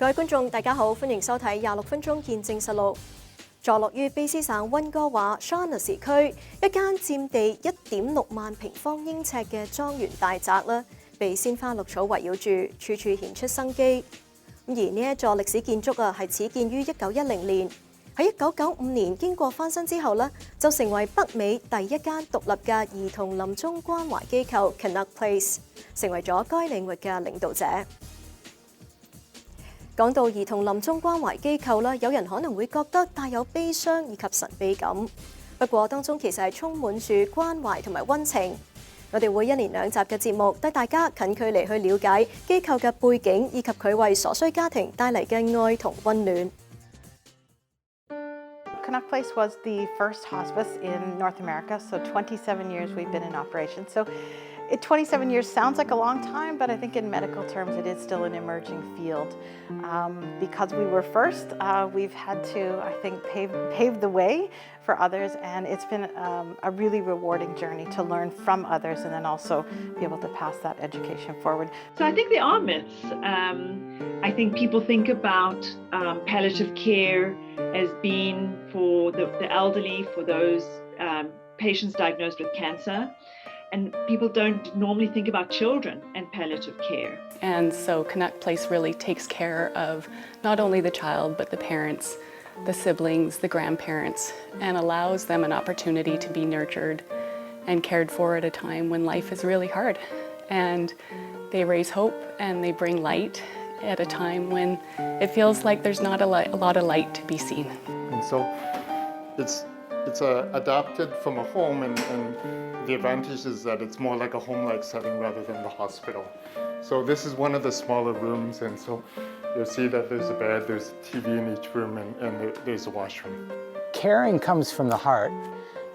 各位觀眾，大家好，歡迎收睇26分鐘見證實錄。坐落於卑詩省溫哥華 Shaughnessy 區一間佔地1.6萬平方英尺嘅莊園大宅啦，被鮮花綠草圍繞住，處處顯出生機。而呢一座歷史建築係始建於1910年，喺1995年經過翻新之後呢，就成為北美第一間獨立嘅兒童臨終關懷機構 Canuck Place， 成為咗該領域嘅領導者。講到兒童臨終關懷機構啦，有人可能會覺得帶有悲傷以及神秘感。不過當中其實係充滿住關懷同埋溫情。我哋會1連2集嘅節目，帶大家近距離去了解機構嘅背景，以及佢為所需家庭帶嚟嘅愛同溫暖。Canuck Place was the first hospice in North America, so 27 years we've been in operation. So 27 years sounds like a long time, but I think in medical terms it is still an emerging field. Because we were first, we've had to, I think, pave the way for others, and it's been a really rewarding journey to learn from others and then also be able to pass that education forward. So I think there are myths. I think people think about palliative care as being for the elderly, for those patients diagnosed with cancer. And people don't normally think about children and palliative care. And so Canuck Place really takes care of not only the child, but the parents, the siblings, the grandparents, and allows them an opportunity to be nurtured and cared for at a time when life is really hard. And they raise hope and they bring light at a time when it feels like there's not a lot of light to be seen. And so it's adapted from a home, and the advantage is that it's more like a home-like setting rather than the hospital. So this is one of the smaller rooms, and so you'll see that there's a bed, there's a TV in each room, and there's a washroom. Caring comes from the heart,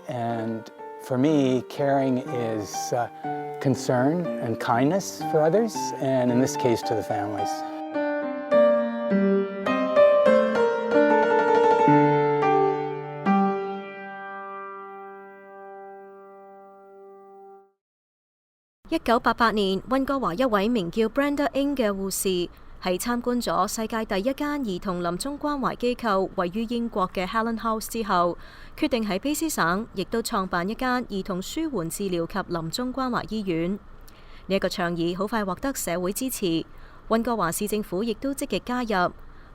and for me, caring is concern and kindness for others, and in this case, to the families.1988年，溫哥華一位名叫 Brenda Ng 嘅護士喺參觀咗世界第一間兒童臨終關懷機構位於英國嘅 Helen House 之後，決定喺卑詩省亦都創辦一間兒童舒緩治療及臨終關懷醫院。呢一個倡議好快獲得社會支持，溫哥華市政府亦都積極加入，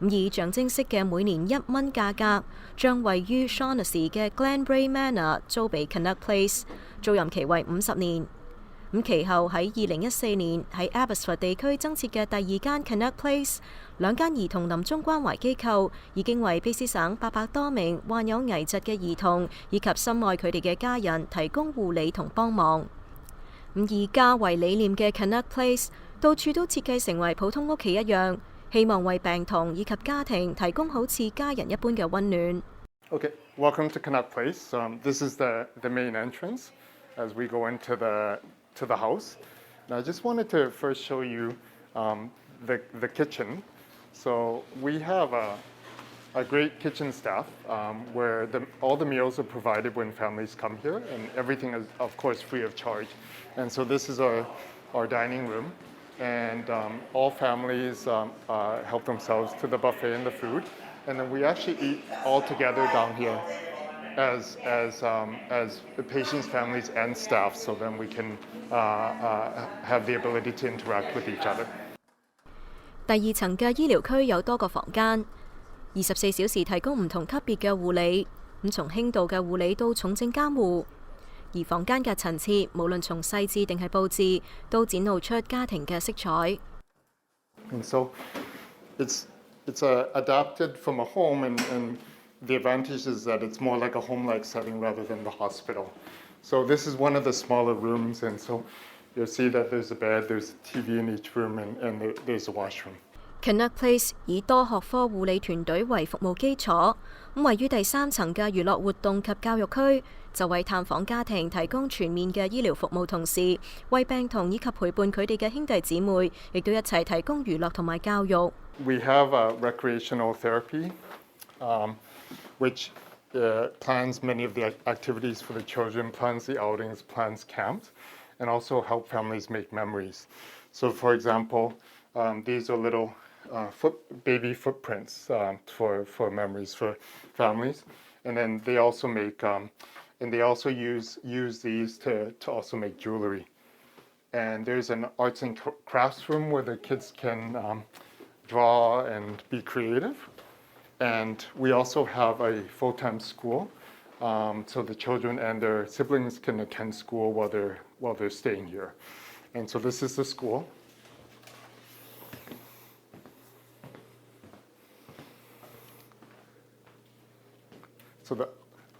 以象徵式嘅每年1蚊價格，將位於 Shaughnessy 嘅 Glenbrae Manor 租俾 Canuck Place， 租任期為50年。其後喺2014年喺 Abbotsford 地區增設嘅第2間 Canuck Place， 2間兒童臨終關懷機構已經為卑詩省800多名患有危疾嘅兒童以及深愛佢哋嘅家人提供護理同幫忙。以家為理念嘅 Canuck Place 到處都設計成為普通屋企一樣，希望為病童以及家庭提供好似家人一般嘅溫暖。Okay, welcome to Canuck Place. This is the main entrance as we go into the house. Now I just wanted to first show you the kitchen. So we have a great kitchen staff where all the meals are provided when families come here, and everything is of course free of charge. And so this is our dining room, and all families help themselves to the buffet and the food, and then we actually eat all together down here as the patients, families, and staff, so then we can have the ability to interact with each other. 第2層嘅醫療區有多個房間，24小時提供唔同級別嘅護理，從輕度嘅護理到重症監護。而房間嘅陳設，無論從細緻定係佈置，都展露出家庭嘅色彩。And so it's adapted from a home, and the advantage is that it's more like a home-like setting rather than the hospital. So this is one of the smaller rooms, and so you'll see that there's a bed, there's a TV in each room, and there's a washroom. Canuck Place 以多學科護理團隊為服務基礎，位於第3層嘅娛樂活動及教育區，就為探訪家庭提供全面嘅醫療服務，同時為病童以及陪伴佢哋嘅兄弟姊妹，亦都一齊提供娛樂同埋教育。We have recreational therapy, which plans many of the activities for the children, plans the outings, plans camps, and also help families make memories. So for example, these are little baby footprints for memories for families, and then they also make and they also use these to also make jewelry. And there's an arts and crafts room where the kids can draw and be creative. And we also have a full-time school, so the children and their siblings can attend school while they're staying here. And so this is the school. So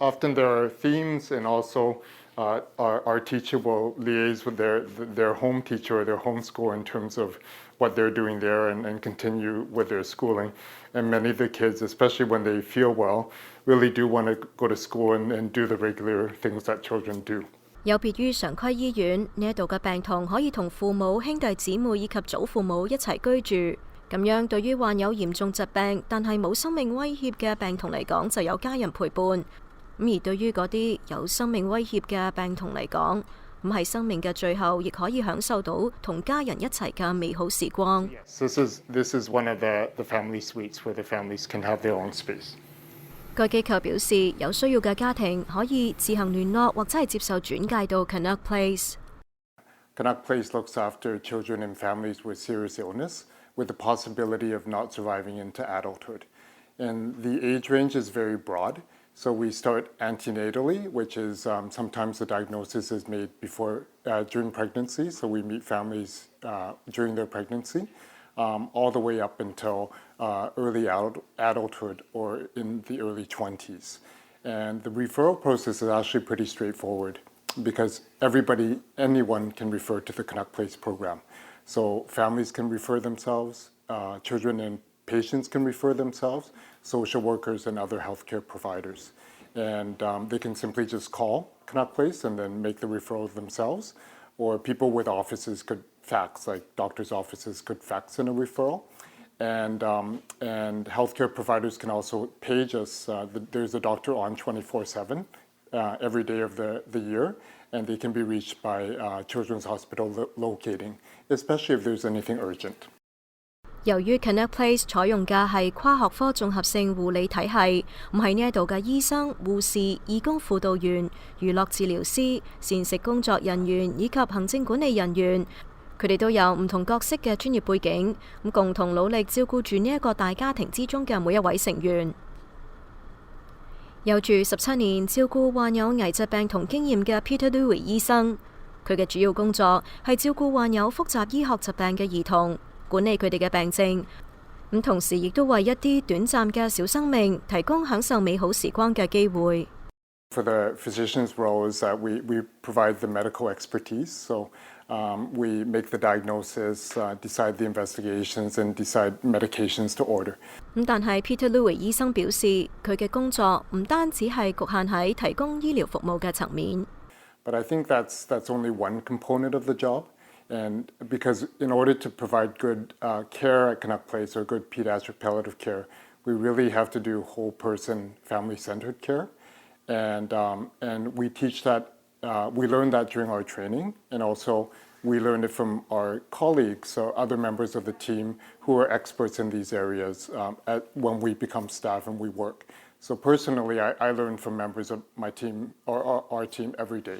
often there are themes, and also our teacher will liaise with their home teacher or their home school in terms of what they're doing there, and continue with their schooling. And many of the kids, especially when they feel well, really do want to go to school and do the regular things that children do. 有別於常規醫院，呢一度嘅病童可以同父母、兄弟姊妹以及祖父母一齊居住。咁樣對於患有嚴重疾病但係冇生命威脅嘅病童嚟講，就有家人陪伴。咁而對於嗰啲有生命威脅嘅病童嚟講，咁喺生命嘅最後，亦可以享受到同家人一齊嘅美好時光。This is one of the family suites where the families can have their own space. 該機構表示，有需要嘅家庭可以自行聯絡或者係接受轉介到 Canuck Place。Canuck Place looks after children and families with serious illness, with the possibility of not surviving into adulthood. And the age range is very broad. So we start antenatally, which is sometimes the diagnosis is made during pregnancy. So we meet families during their pregnancy, all the way up until early adulthood or in the early 20s. And the referral process is actually pretty straightforward, because anyone can refer to the Canuck Place program. So families can refer themselves, children and patients can refer themselves, social workers and other healthcare providers. And they can simply just call Canuck Place and then make the referral themselves, or people with offices could fax, like doctors' offices could fax in a referral. And healthcare providers can also page us. There's a doctor on 24/7 every day of the year, and they can be reached by Children's Hospital locating, especially if there's anything urgent. 由於 Canuck Place 採用嘅係跨學科綜合性護理體系，咁喺呢一度嘅醫生、護士、義工輔導員、娛樂治療師、膳食工作人員以及行政管理人員，佢哋都有唔同角色嘅專業背景，咁共同努力照顧住呢一個大家庭之中嘅每一位成員。有住17年照顧患有危疾病童經驗嘅 Peter Louis 醫生，佢嘅主要工作係照顧患有複雜醫學疾病嘅兒童，管理佢哋嘅病症，咁同時亦都為一啲短暫嘅小生命提供享受美好時光嘅機會。For the physician's role is that we provide the medical expertise, so we make the diagnosis, decide the investigations, and decide medications to order. 咁但係 Peter Louis 醫生表示，佢嘅工作唔單止係局限喺提供醫療服務嘅層面。But I think that's only one component of the job. And because in order to provide good care at Canuck Place or good pediatric palliative care, we really have to do whole person family-centered care. And we teach that, we learned that during our training, and also we learned it from our colleagues or other members of the team who are experts in these areas when we become staff and we work. So personally, I learned from members of my team or our team every day.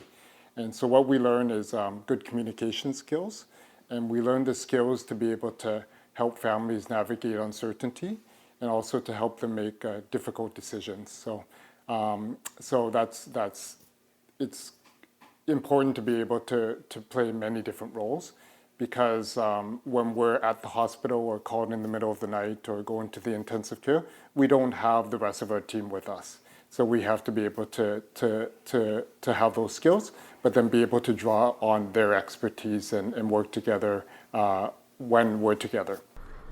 And so what we learn is good communication skills, and we learn the skills to be able to help families navigate uncertainty, and also to help them make difficult decisions. So it's important to be able to play many different roles, because when we're at the hospital or called in the middle of the night or going to the intensive care, we don't have the rest of our team with us. So we have to be able to have those skills, but then be able to draw on their expertise and work together when we're together.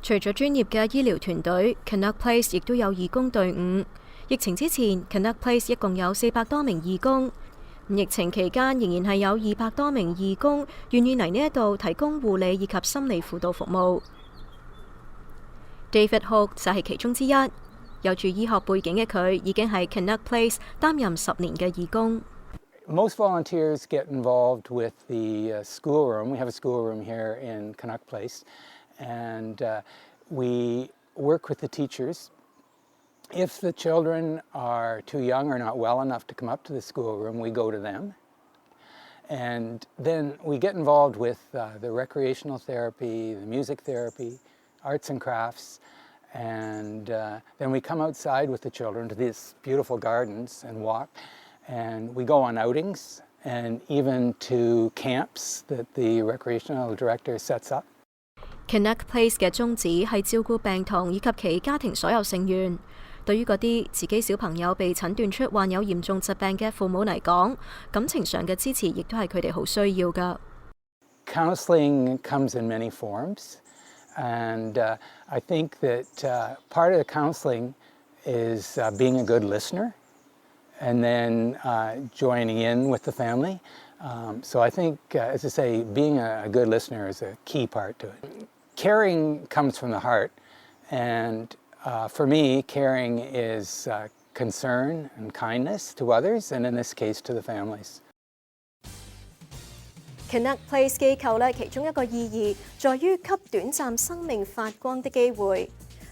除咗專業嘅醫療團隊 ，Canuck Place 亦都有義工隊伍。疫情之前 ，Canuck Place 一共有400多名義工。疫情期間仍然係有200多名義工願意嚟呢一度提供護理以及心理輔導服務。David Hook 就係其中之一。有住醫學背景嘅佢，已經喺 Canuck Place 擔任10年嘅義工。Most volunteers get involved with the schoolroom. We have a schoolroom here in Canuck Place, and we work with the teachers. If the children are too young or not well enough to come up to the schoolroom, we go to them. And then we get involved with the recreational therapy, the music therapy, arts and crafts, and then we come outside with the children to these beautiful gardens and walk, and we go on outings and even to camps that the recreational director sets up. Connect Place 嘅宗旨係照顧病童以及其家庭所有成員。對於嗰啲自己小朋友被診斷出患有嚴重疾病嘅父母嚟講，感情上嘅支持亦都係佢哋好需要㗎。Counseling comes in many forms, and I think that part of the counseling is being a good listener and then joining in with the family. So I think, as I say, being a good listener is a key part to it. Caring comes from the heart, and for me, caring is concern and kindness to others, and in this case, to the families. Connect Place 機構咧，其中一個意義在於給短暫生命發光的機會。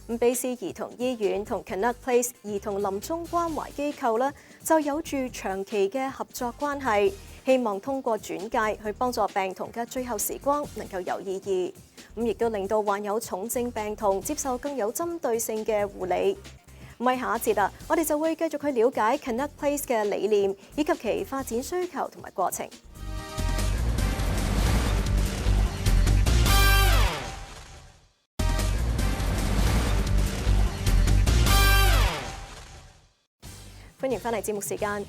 卑斯兒童醫院同 Connect Place 兒童臨終關懷機構咧，就有住長期嘅合作關係，希望通過轉介去幫助病童嘅最後時光能夠有意義。亦都令到患有重症病童接受更有針對性嘅護理。喺下一節啊，我哋就會繼續去了解 Connect Place 嘅理念以及其發展需求同埋過程。歡迎返嚟節目時間。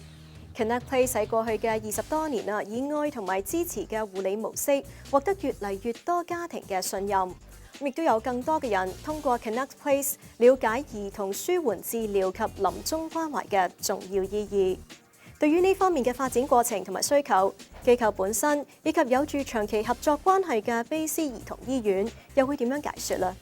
Connect Place 喺過去嘅20多年啊，以愛同埋支持嘅護理模式，獲得越嚟越多家庭嘅信任。亦都有更多嘅人通過 Connect Place 了解兒童舒緩治療及臨終關懷嘅重要意義。對於呢方面嘅發展過程同埋需求，機構本身以及有住長期合作關係嘅卑斯兒童醫院又會點樣解說呢？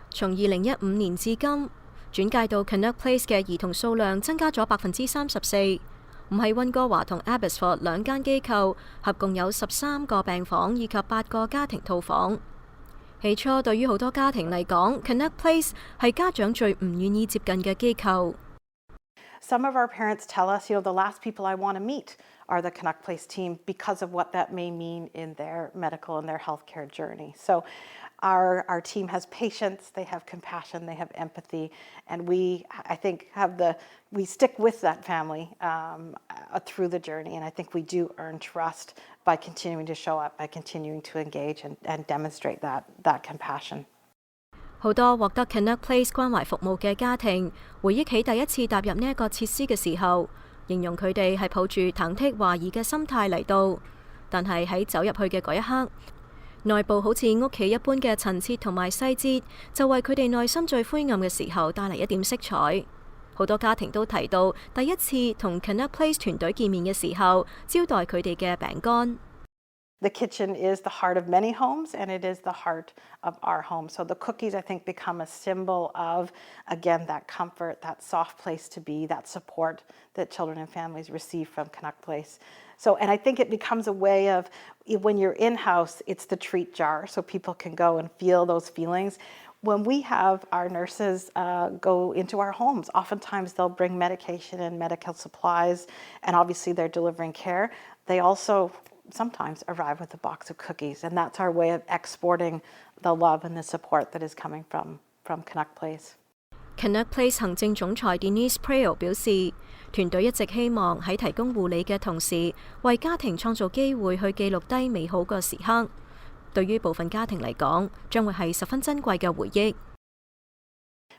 從2015年至今，轉介到 Connect Place 嘅兒童數量增加咗34%，唔係溫哥華同 Abbotsford 兩間機構合共有13個病房以及8個家庭套房。起初對於好多家庭嚟講 ，Connect Place 係家長最唔願意接近嘅機構。Some of our parents tell us, the last people I want to meet are the Connect Place team because of what that may mean in their medical and their healthcare journey. So our team has patience, they have compassion, they have empathy, and I think, we stick with that family through the journey, and I think we do earn trust by continuing to show up, by continuing to engage and demonstrate that compassion. 好多獲得 Connect Place 關懷服務嘅家庭，回憶起第一次踏入呢一個設施嘅時候，形容佢哋係抱住忐忑懷疑嘅心態嚟到，但係喺走入去嘅嗰一刻，內部好似屋企一般嘅陳設同埋細節，就為佢哋內心最灰暗嘅時候帶嚟一點色彩。好多家庭都提到第一次同 Connect Place 團隊見面嘅時候，招待佢哋嘅餅乾。The kitchen is the heart of many homes, and it is the heart of our home. So the cookies, I think, become a symbol of, again, that comfort, that soft place to be, that support that children and families receive from Connect Place. So, and I think it becomes a way of, when you're in-house, it's the treat jar, so people can go and feel those feelings. When we have our nurses go into our homes, oftentimes they'll bring medication and medical supplies, and obviously they're delivering care. They also sometimes arrive with a box of cookies, and that's our way of exporting the love and the support that is coming from Connect Place. Connect Place 行政總裁 Denise Prale 表示，團隊一直希望喺提供護理嘅同時，為家庭創造機會去記錄低美好嘅時刻。對於部分家庭嚟講，將會係十分珍貴嘅回憶。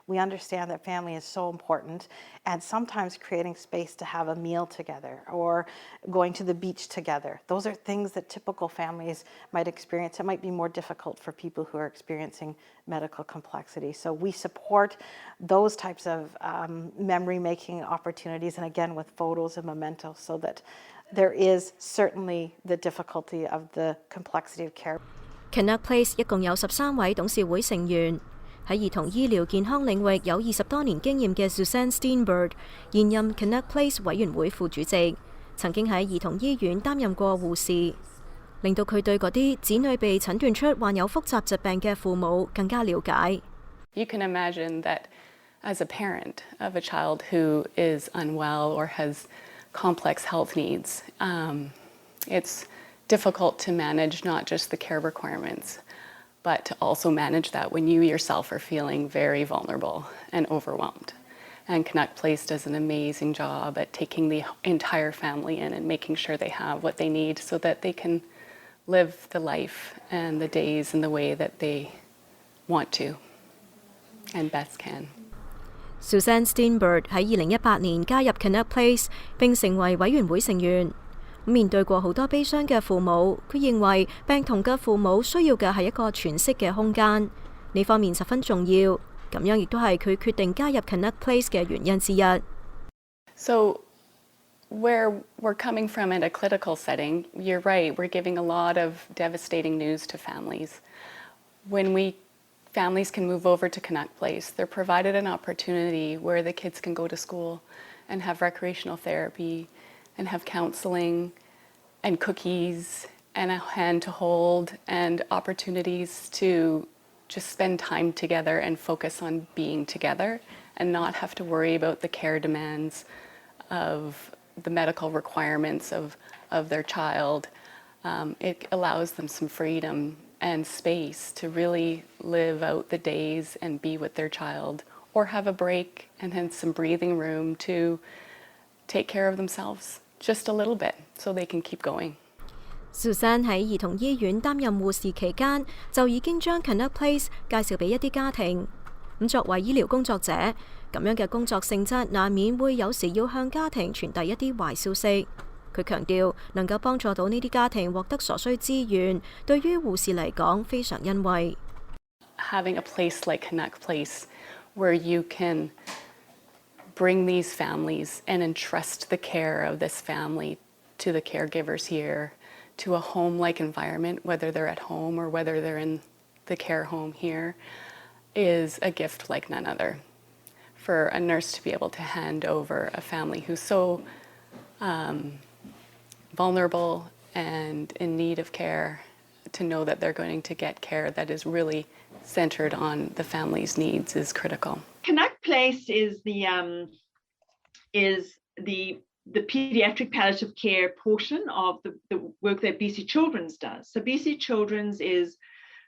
We understand that family is so important, and sometimes creating space to have a meal together or going to the beach together. Those are things that typical families might experience. It might be more difficult for people who are experiencing medical complexity. So we support those types of memory-making opportunities, and again with photos and mementos, so that there is certainly the difficulty of the complexity of care. Connect Place 一共有13位董事會成員。喺兒童醫療健康領域有20多年經驗嘅 Suzanne Steinberg 現任 Connect Place 委員會副主席，曾經喺兒童醫院擔任過護士。令到佢對嗰啲子女被診斷出患有複雜疾病嘅父母更加了解。You can imagine that as a parent of a child who is unwell or has complex health needs, it's difficult to manage not just the care requirements, but to also manage that when you yourself are feeling very vulnerable and overwhelmed. And Canuck Place does an amazing job at taking the entire family in and making sure they have what they need so that they can live the life and the days in the way that they want to and best can. Susan Steinberg 喺2018年加入 Canuck Place 並成為委員會成員。面對過好多悲傷嘅父母，佢認為病童嘅父母需要嘅係一個喘息嘅空間，呢方面十分重要。咁樣亦都係佢決定加入 Canuck Place 嘅原因之一。So where we're coming from in a clinical setting, you're right, we're giving a lot of devastating news to families. When families can move over to Canuck Place, they're provided an opportunity where the kids can go to school and have recreational therapy and have counseling and cookies and a hand to hold and opportunities to just spend time together and focus on being together and not have to worry about the care demands of the medical requirements of their child. It allows them some freedom and space to really live out the days and be with their child, or have a break and then some breathing room to take care of themselves just a little bit so they can keep going. Susan 喺兒童醫院擔任護士期間，就已經將 Canuck Place 介紹俾一啲家庭。咁作為醫療工作者，咁樣嘅工作性質難免會有時要向家庭傳遞一啲壞消息。佢強調，能夠幫助到呢啲家庭獲得所需資源，對於護士嚟講非常欣慰。Having a place like Canuck Place where you can bring these families and entrust the care of this family to the caregivers here, to a home-like environment, whether they're at home or whether they're in the care home here, is a gift like none other. For a nurse to be able to hand over a family who's so vulnerable and in need of care, to know that they're going to get care that is really centered on the family's needs is critical. Canuck Place is the pediatric palliative care portion of the work that BC Children's does. So BC Children's is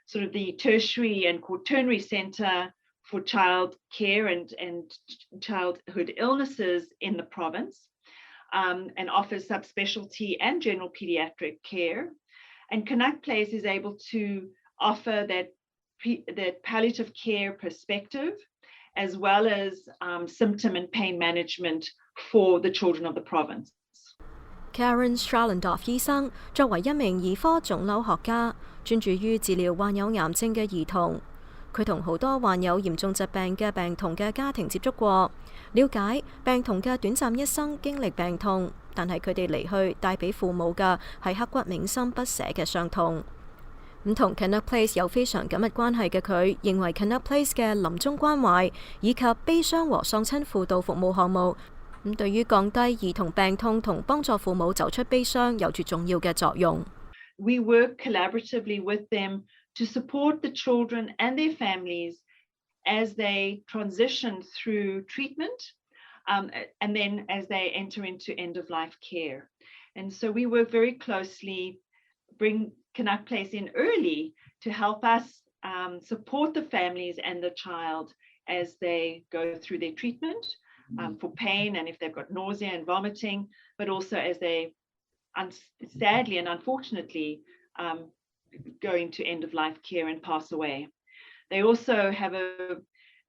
sort of the tertiary and quaternary center for child care and childhood illnesses in the province, and offers subspecialty and general pediatric care. And Canuck Place is able to offer that palliative care perspective, as well as symptom and pain management for the children of the province. Karen Stralendorf 醫生作為一名兒科腫瘤學家，專注於治療患有癌症嘅兒童。佢同好多患有嚴重疾病嘅病童嘅家庭接觸過，了解病童嘅短暫一生經歷病痛，但係佢哋離去帶俾父母嘅係刻骨銘心不捨嘅傷痛。咁同 Canuck Place 有非常緊密關係嘅佢，認為 Canuck Place 嘅臨終關懷以及悲傷和喪親輔導服務項目，咁對於降低兒童病痛同幫助父母走出悲傷有住重要嘅作用。We work collaboratively with them to support the children and their families as they transition through treatment, and then as they enter into end-of-life care. And so we work very closely, bring Canuck Place in early to help us support the families and the child as they go through their treatment for pain and if they've got nausea and vomiting, but also as they sadly and unfortunately go into end-of-life care and pass away. They also have a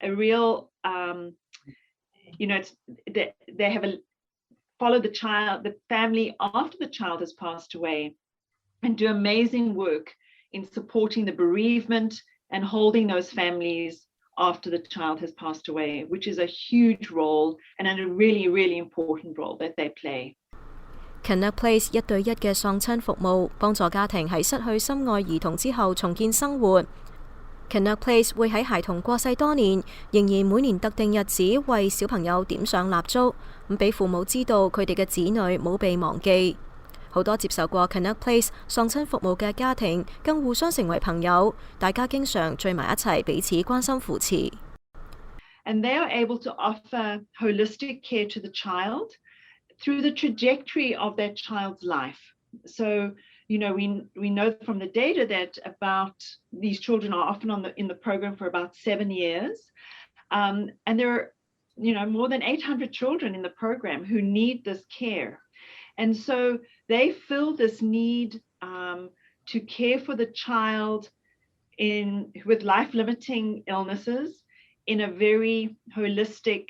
real, they have follow the family after the child has passed away and do amazing work in supporting the bereavement and holding those families after the child has passed away, which is a huge role and a really, really important role that they play. Canuck Place 1對1嘅喪親服務，幫助家庭喺失去心愛兒童之後重建生活。Canuck Place 會喺孩童過世多年，仍然每年特定日子為小朋友點上蠟燭，咁俾父母知道佢哋嘅子女冇被忘記。好多接受過 Connect Place 喪親服務嘅家庭，更互相成為朋友，大家經常聚埋一齊，彼此關心扶持。And they are able to offer holistic care to the child through the trajectory of that child's life. So, we know from the data that about these children are often in the program for about 7 years. And there are, more than 800 children in the program who need this care. And so they feel this need to care for the child with life-limiting illnesses in a very holistic,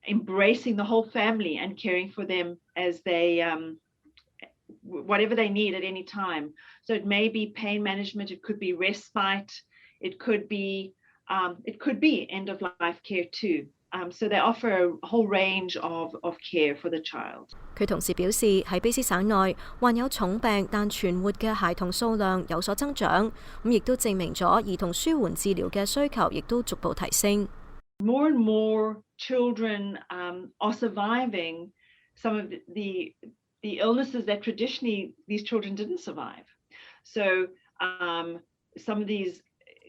embracing the whole family and caring for them as they, whatever they need at any time. So it may be pain management, it could be respite, it could be end-of-life care too. So they offer a whole range of care for the child. 佢同時表示，喺卑詩省內患有重病但存活嘅孩童數量有所增長，咁亦都證明咗兒童舒緩治療嘅需求亦都逐步提升。More and more children are surviving some of the illnesses that traditionally these children didn't survive. So some of these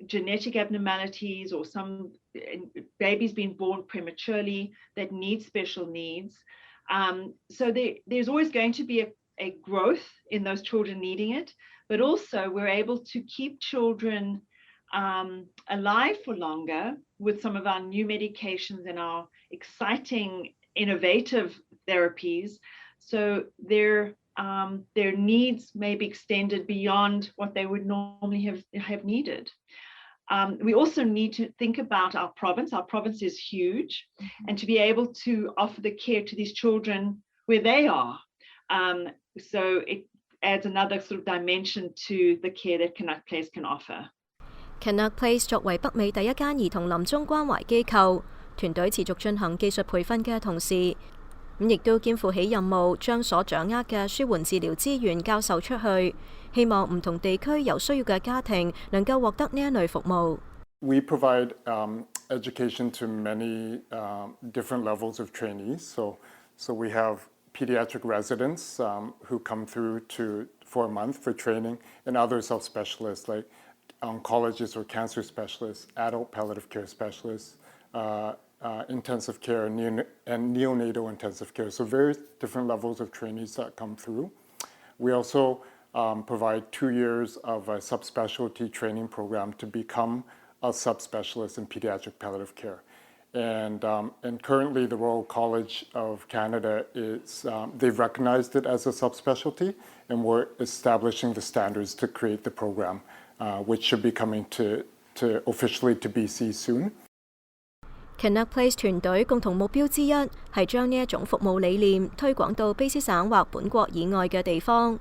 genetic abnormalities or some babies being born prematurely that need special needs. So there's always going to be a growth in those children needing it, but also we're able to keep children alive for longer with some of our new medications and our exciting, innovative therapies. So their needs may be extended beyond what they would normally have needed. We also need to think about our province. Our province is huge, and to be able to offer the care to these children where they are. So it adds another sort of dimension to the care that Connect Place can offer. Connect Place 作為北美第一間兒童臨終關懷機構，團隊持續進行技術培訓嘅同時，亦都肩負起任務，將所掌握嘅舒緩治療資源教授出去，希望唔同地區有需要嘅家庭能夠獲得呢一類服務。We provide education to many different levels of trainees. So we have pediatric residents who come through for a month for training, and other subspecialists like oncologists or cancer specialists, adult palliative care specialists, intensive care and neonatal intensive care. So various different levels of trainees that come through. We also provide 2 years of a subspecialty training program to become a subspecialist in pediatric palliative care. And currently the Royal College of Canada they've recognized it as a subspecialty, and we're establishing the standards to create the program, which should be coming to officially to BC soon. Connect Place 團隊共同目標之一係將呢一種服務理念推廣到卑詩省或本國以外嘅地方，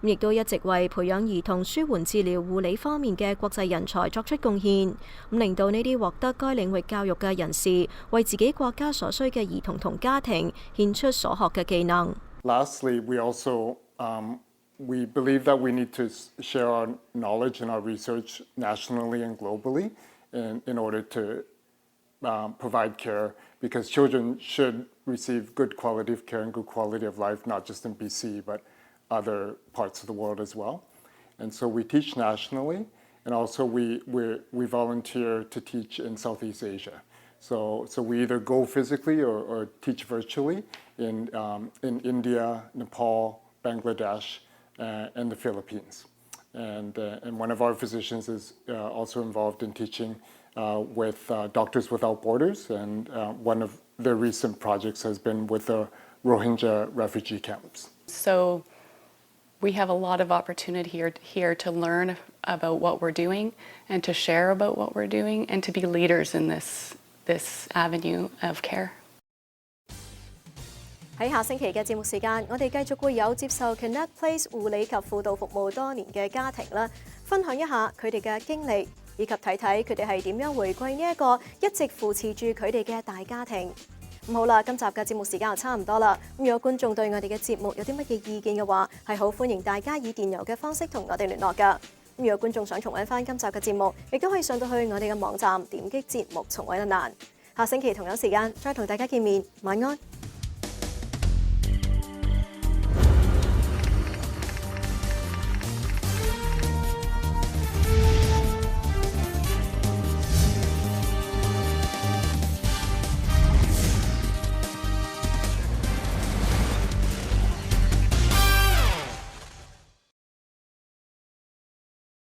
亦都一直為培養兒童舒緩治療護理方面嘅國際人才作出貢獻，令到呢啲獲得該領域教育嘅人士為自己國家所需嘅兒童同家庭獻出所學嘅技能。Lastly, we also we believe that we need to share our knowledge and our research nationally and globally in order to provide care, because children should receive good quality of care and good quality of life, not just in BC, but other parts of the world as well. And so we teach nationally, and also we volunteer to teach in Southeast Asia. So we either go physically or teach virtually in India, Nepal, Bangladesh, and the Philippines. And one of our physicians is also involved in teaching with Doctors Without Borders, and one of their recent projects has been with the Rohingya refugee camps. So we have a lot of opportunity here to learn about what we're doing and to share about what we're doing and to be leaders in this avenue of care. 喺下星期嘅節目時間，我哋繼續會有接受 Connect Place 護理及輔導服務多年嘅家庭啦，分享一下佢哋嘅經歷，以及睇睇佢哋係點樣回歸呢一個一直扶持住佢哋嘅大家庭。咁好啦，今集嘅節目時間就差唔多啦。咁如果觀眾對我哋嘅節目有啲乜嘢意見嘅話，係好歡迎大家以電郵嘅方式同我哋聯絡㗎。咁如果觀眾想重溫翻今集嘅節目，亦都可以上到去我哋嘅網站點擊節目重溫一欄。下星期同樣時間再同大家見面，晚安。